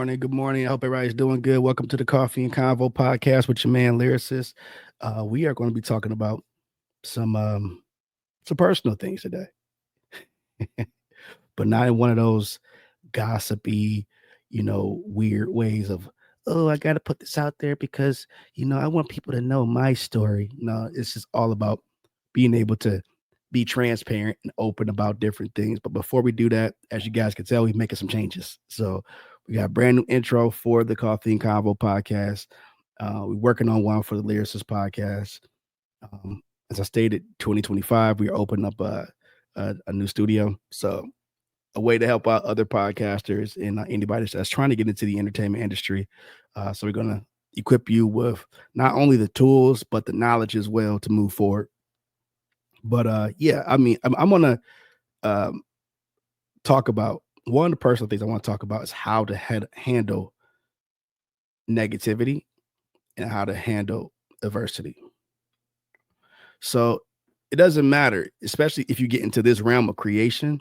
morning. Good morning. I hope everybody's doing good. Welcome to the Coffee and Convo podcast with your man Lyricist. We are going to be talking about some um, some personal things today, but not in one of those gossipy, weird ways of, oh, I got to put this out there because I want people to know my story. No, it's just all about being able to be transparent and open about different things. But before we do that, as you guys can tell, we're making some changes. So we got a brand new intro for the Coffee and Convo podcast. We're working on one for the Lyricist podcast. As I stated, 2025, we are opening up a new studio. So a way to help out other podcasters and anybody that's trying to get into the entertainment industry. So we're going to equip you with not only the tools, but the knowledge as well to move forward. But yeah, I mean, I'm going to um, talk about one of the personal things I want to talk about is how to handle negativity and how to handle adversity. So it doesn't matter, especially if you get into this realm of creation,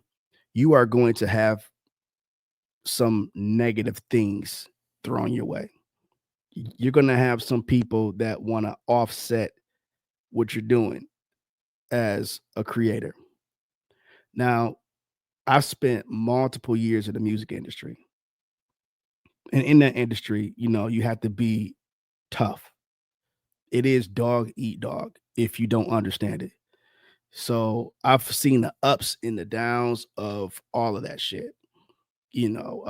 you are going to have some negative things thrown your way. You're going to have some people that want to offset what you're doing as a creator. Now, I've spent multiple years in the music industry. And in that industry, you have to be tough. It is dog eat dog if you don't understand it. So I've seen the ups and the downs of all of that shit, you know.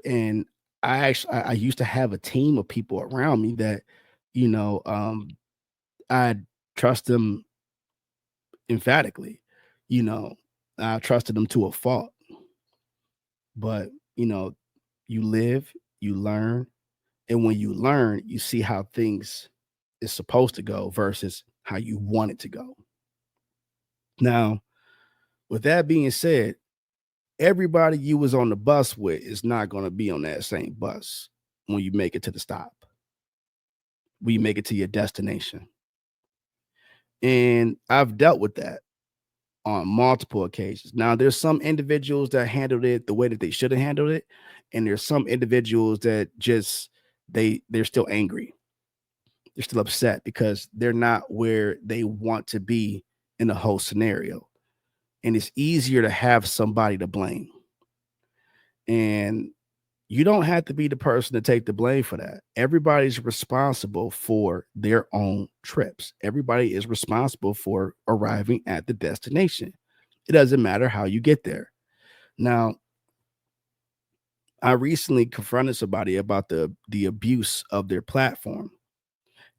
And I used to have a team of people around me that, you know, um, I trust them emphatically, you know, I trusted them to a fault. But, you live, you learn, and when you learn, you see how things is supposed to go versus how you want it to go. Now, with that being said, everybody you was on the bus with is not going to be on that same bus when you make it to the stop, when you make it to your destination. And I've dealt with that on multiple occasions. Now, there's some individuals that handled it the way that they should have handled it, and there's some individuals that just they're still angry. They're still upset because they're not where they want to be in the whole scenario. And it's easier to have somebody to blame. And you don't have to be the person to take the blame for that. Everybody's responsible for their own trips. Everybody is responsible for arriving at the destination. It doesn't matter how you get there. Now, I recently confronted somebody about the abuse of their platform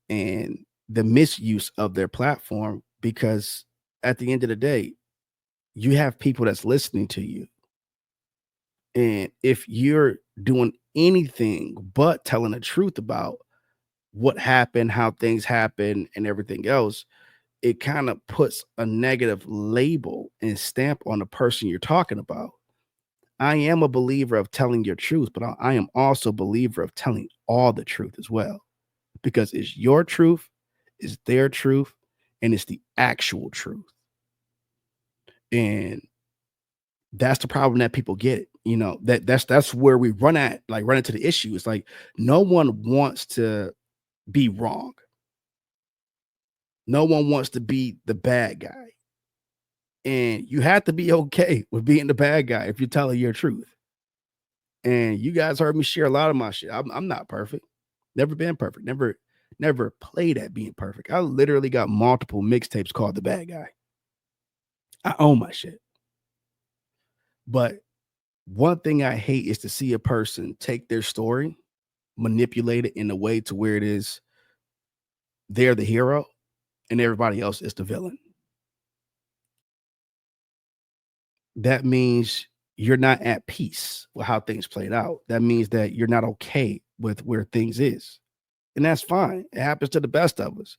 and the misuse of their platform because at the end of the day, you have people that's listening to you. And if you're doing anything but telling the truth about what happened, how things happen, and everything else, it kind of puts a negative label and stamp on the person you're talking about. I am a believer of telling your truth, but I am also a believer of telling all the truth as well, because it's your truth, it's their truth, and it's the actual truth. And that's the problem that people get. That's where we run into the issue. It's like no one wants to be wrong. No one wants to be the bad guy. And you have to be okay with being the bad guy if you're telling your truth. And you guys heard me share a lot of my shit. I'm not perfect. Never been perfect. Never played at being perfect. I literally got multiple mixtapes called The Bad Guy. I own my shit. But one thing I hate is to see a person take their story, manipulate it in a way to where it is they're the hero and everybody else is the villain. That means you're not at peace with how things played out. That means that you're not okay with where things is. And that's fine. It happens to the best of us.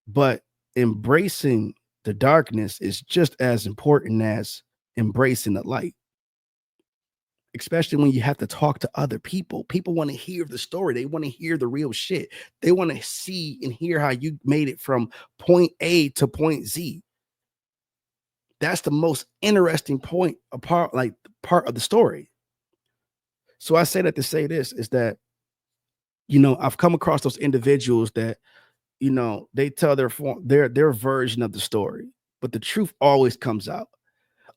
But embracing the darkness is just as important as embracing the light, especially when you have to talk to other people. People want to hear the story. They want to hear the real shit. They want to see and hear how you made it from point A to point Z. That's the most interesting part of the story. So I say that to say this is that, I've come across those individuals that, they tell their version of the story, but the truth always comes out.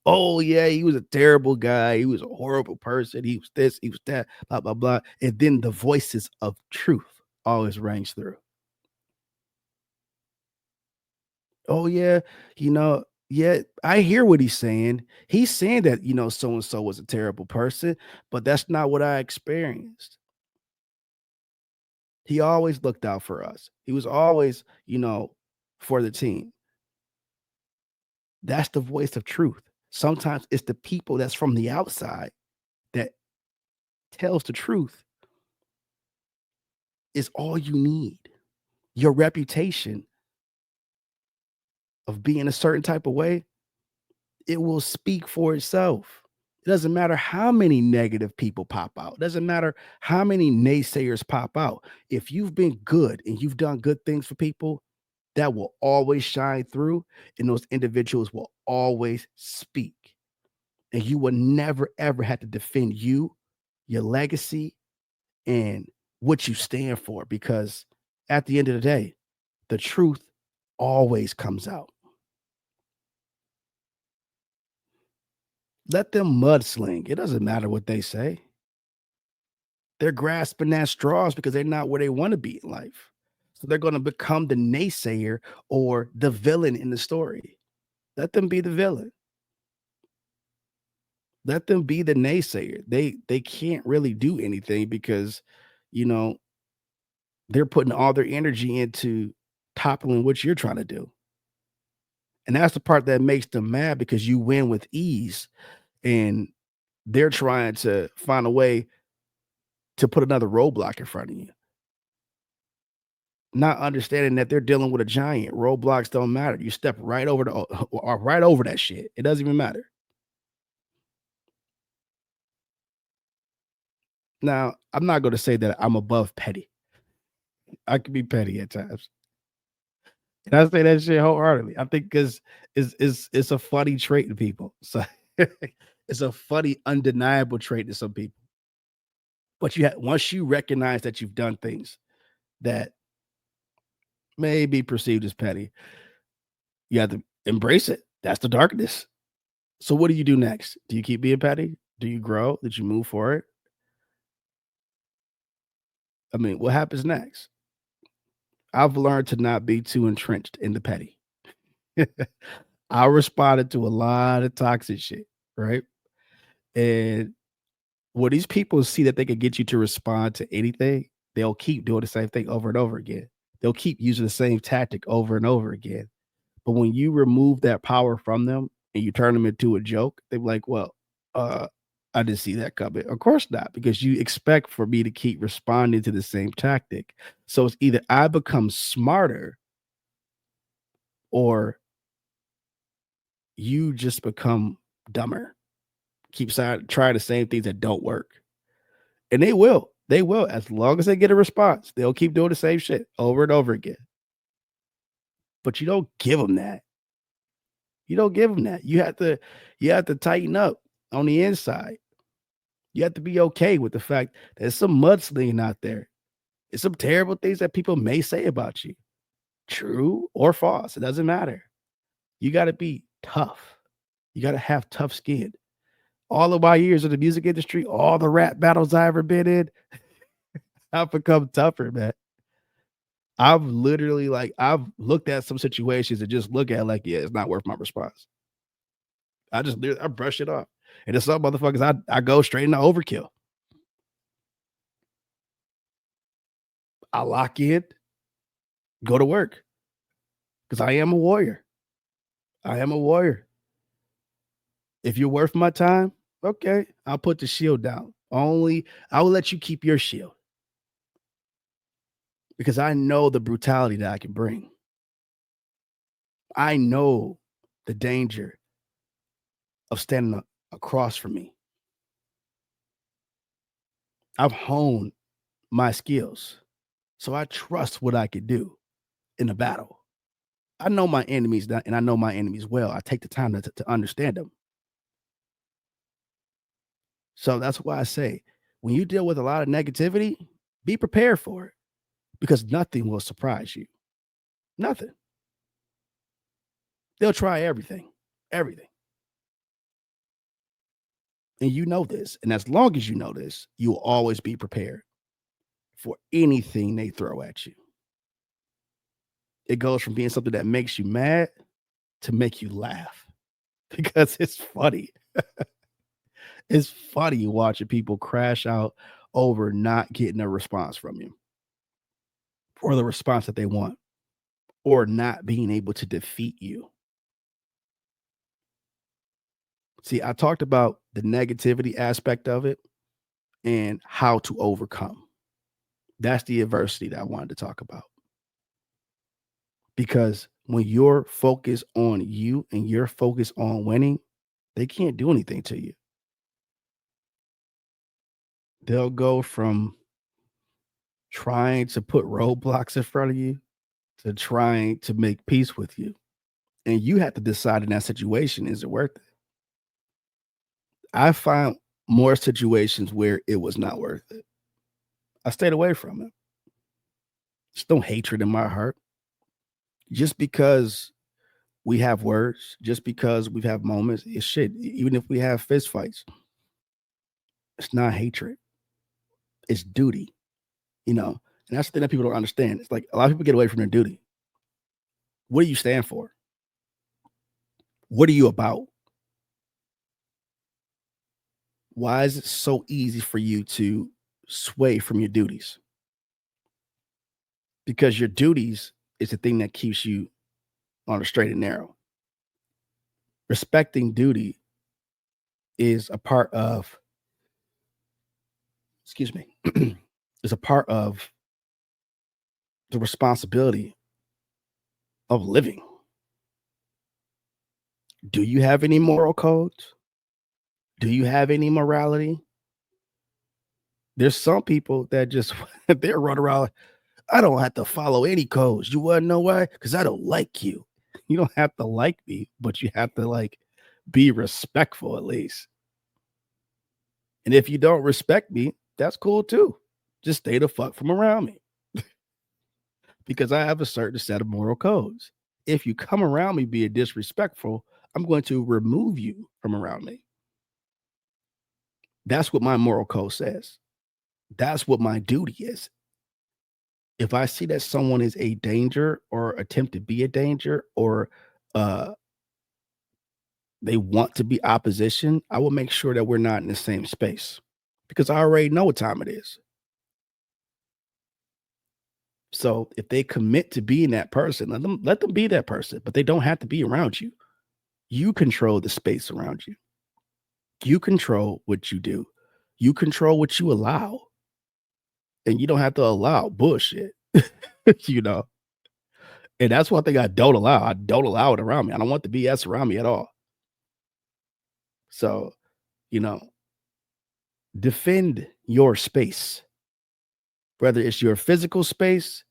Oh yeah, he was a terrible guy. He was a horrible person. He was this, he was that, blah, blah, blah. And then the voices of truth always rings through. Oh yeah, yeah, I hear what he's saying. He's saying that, so and so was a terrible person, but that's not what I experienced. He always looked out for us. He was always, for the team. That's the voice of truth. Sometimes it's the people that's from the outside that tells the truth is all you need. Your reputation of being a certain type of way, it will speak for itself. It doesn't matter how many negative people pop out. It doesn't matter how many naysayers pop out. If you've been good and you've done good things for people, that will always shine through, and those individuals will always speak. And you will never ever have to defend you, your legacy, and what you stand for, because at the end of the day, the truth always comes out. Let them mudsling. It doesn't matter what they say. They're grasping at straws because they're not where they want to be in life. So they're going to become the naysayer or the villain in the story. Let them be the villain. Let them be the naysayer. They can't really do anything because, you know, they're putting all their energy into toppling what you're trying to do. And that's the part that makes them mad because you win with ease and they're trying to find a way to put another roadblock in front of you, not understanding that they're dealing with a giant. Roadblocks don't matter. You step right over the or right over that shit. It doesn't even matter. Now, I'm not going to say that I'm above petty. I can be petty at times. And I say that shit wholeheartedly. I think because it's a funny trait in people. So it's a funny, undeniable trait to some people. But once you recognize that you've done things that may be perceived as petty, you have to embrace it. That's the darkness. So what do you do next? Do you keep being petty? Do you grow? Did you move forward? I mean, what happens next? I've learned to not be too entrenched in the petty. I responded to a lot of toxic shit, right? And when these people see that they can get you to respond to anything, they'll keep doing the same thing over and over again. They'll keep using the same tactic over and over again. But when you remove that power from them and you turn them into a joke, they're like, well, uh, I didn't see that coming. Of course not, because you expect for me to keep responding to the same tactic. So it's either I become smarter or you just become dumber. Keep trying the same things that don't work. And they will. They will. As long as they get a response, they'll keep doing the same shit over and over again. But you don't give them that. You don't give them that. You have to tighten up on the inside. You have to be okay with the fact that there's some mudslinging out there. There's some terrible things that people may say about you. True or false. It doesn't matter. You got to be tough. You got to have tough skin. All of my years in the music industry, all the rap battles I ever been in, I've become tougher, man. I've literally I've looked at some situations and just look at it like, yeah, it's not worth my response. I brush it off. And there's some motherfuckers I go straight into overkill. I lock in, go to work because I am a warrior. I am a warrior. If you're worth my time, okay, I'll put the shield down. Only I will let you keep your shield because I know the brutality that I can bring. I know the danger of standing across from me. I've honed my skills. So I trust what I could do in a battle. I know my enemies and I know my enemies well. I take the time to understand them. So that's why I say when you deal with a lot of negativity, be prepared for it because nothing will surprise you. Nothing. They'll try everything, everything. And you know this. And as long as you know this, you will always be prepared for anything they throw at you. It goes from being something that makes you mad to make you laugh because it's funny. It's funny watching people crash out over not getting a response from you or the response that they want or not being able to defeat you. See, I talked about the negativity aspect of it and how to overcome. That's the adversity that I wanted to talk about. Because when you're focused on you and you're focused on winning, they can't do anything to you. They'll go from trying to put roadblocks in front of you to trying to make peace with you. And you have to decide in that situation, is it worth it? I found more situations where it was not worth it. I stayed away from it. There's no hatred in my heart. Just because we have words, just because we have moments, it's shit. Even if we have fist fights, it's not hatred. It's duty, you know. And that's the thing that people don't understand. It's like a lot of people get away from their duty. What do you stand for? What are you about? Why is it so easy for you to sway from your duties? Because your duties is the thing that keeps you on a straight and narrow. Respecting duty is a part of, excuse me, is a part of the responsibility of living. Do you have any moral codes? Do you have any morality? There's some people that just they're running around. I don't have to follow any codes. You want to know why? Because I don't like you. You don't have to like me, but you have to like be respectful at least. And if you don't respect me, that's cool too. Just stay the fuck from around me because I have a certain set of moral codes. If you come around me being disrespectful, I'm going to remove you from around me. That's what my moral code says. That's what my duty is. If I see that someone is a danger or attempt to be a danger or uh, they want to be opposition, I will make sure that we're not in the same space because I already know what time it is. So if they commit to being that person, let them be that person, but they don't have to be around you. You control the space around you. You control what you do. You control what you allow. And you don't have to allow bullshit, you know. And that's one thing I don't allow. I don't allow it around me. I don't want the BS around me at all. So, you know, defend your space, whether it's your physical space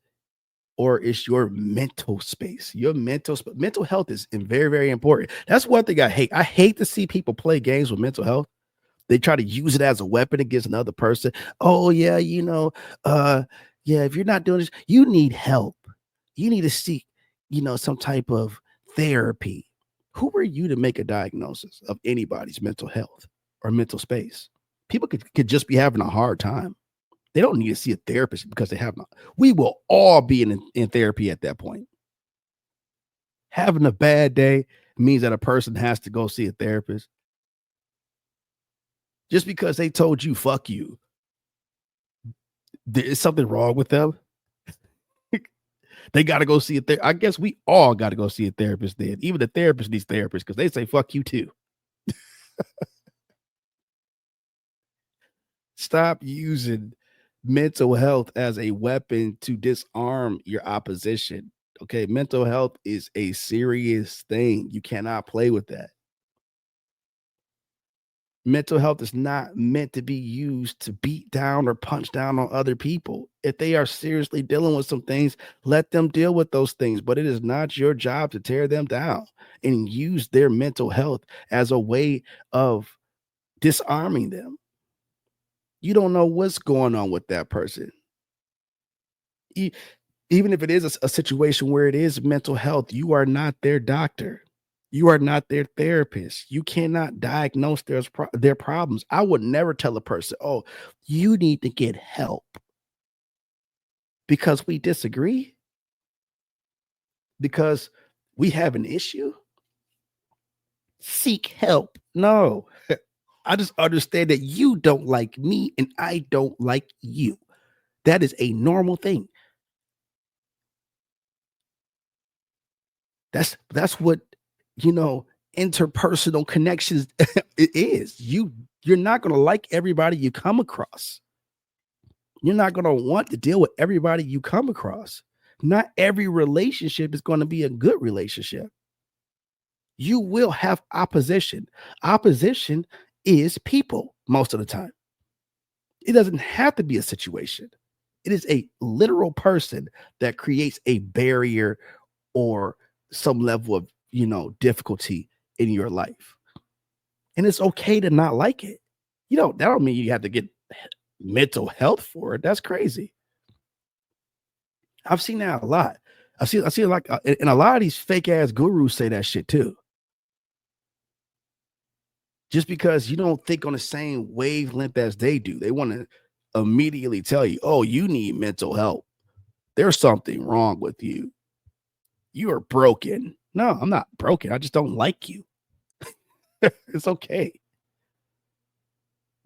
or it's your mental space. Your mental health is very, very important. That's one thing I hate. I hate to see people play games with mental health. They try to use it as a weapon against another person. Oh, yeah, yeah, if you're not doing this, you need help. You need to seek, some type of therapy. Who are you to make a diagnosis of anybody's mental health or mental space? People could just be having a hard time. They don't need to see a therapist because they have not. We will all be in therapy at that point. Having a bad day means that a person has to go see a therapist. Just because they told you fuck you, there's something wrong with them. They got to go see a therapist. I guess we all got to go see a therapist then. Even the therapist needs therapists because they say fuck you too. Stop using mental health as a weapon to disarm your opposition. Okay, mental health is a serious thing. You cannot play with that. Mental health is not meant to be used to beat down or punch down on other people. If they are seriously dealing with some things, let them deal with those things. But it is not your job to tear them down and use their mental health as a way of disarming them. You don't know what's going on with that person. E- Even if it is a situation where it is mental health, you are not their doctor. You are not their therapist. You cannot diagnose their problems. I would never tell a person, "Oh, you need to get help because we disagree, because we have an issue. Seek help." No, I just understand that you don't like me and I don't like you. That is a normal thing. That's what, you know, interpersonal connections it is. You're not going to like everybody you come across. You're not going to want to deal with everybody you come across. Not every relationship is going to be a good relationship. You will have opposition. Opposition is people most of the time. It doesn't have to be a situation. It is a literal person that creates a barrier or some level of, difficulty in your life. And it's okay to not like it. That don't mean you have to get mental health for it. That's crazy. I've seen that a lot. I see like, and a lot of these fake ass gurus say that shit too. Just because you don't think on the same wavelength as they do, they want to immediately tell you, "Oh, you need mental help. There's something wrong with you. You are broken." No, I'm not broken. I just don't like you. It's okay.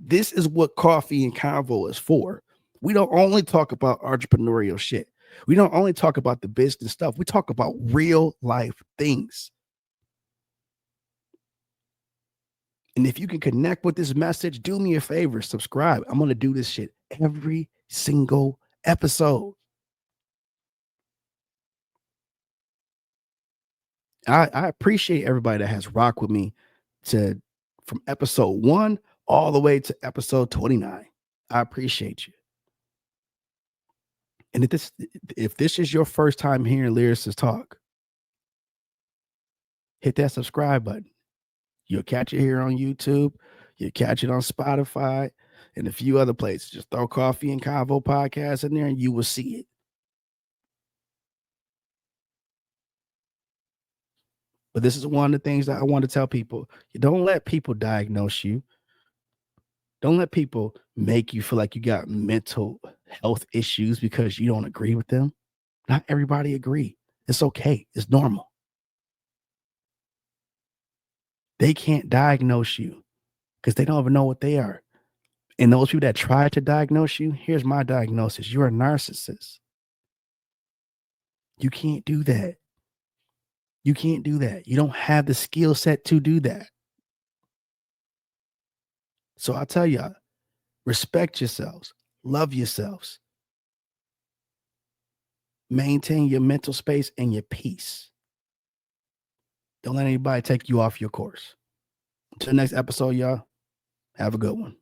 This is what Coffee and Convo is for. We don't only talk about entrepreneurial shit. We don't only talk about the business stuff. We talk about real life things. And if you can connect with this message, do me a favor, subscribe. I'm going to do this shit every single episode. I appreciate everybody that has rocked with me to from episode 1 all the way to episode 29. I appreciate you. And if this is your first time hearing lyricists talk, hit that subscribe button. You'll catch it here on YouTube. You'll catch it on Spotify and a few other places. Just throw Coffee and Convo podcast in there and you will see it. But this is one of the things that I want to tell people. You don't let people diagnose you. Don't let people make you feel like you got mental health issues because you don't agree with them. Not everybody agree. It's okay. It's normal. They can't diagnose you because they don't even know what they are. And those people that try to diagnose you, here's my diagnosis. You're a narcissist. You can't do that. You can't do that. You don't have the skill set to do that. So I tell you, respect yourselves, love yourselves, maintain your mental space and your peace. Don't let anybody take you off your course. Until next episode, y'all, have a good one.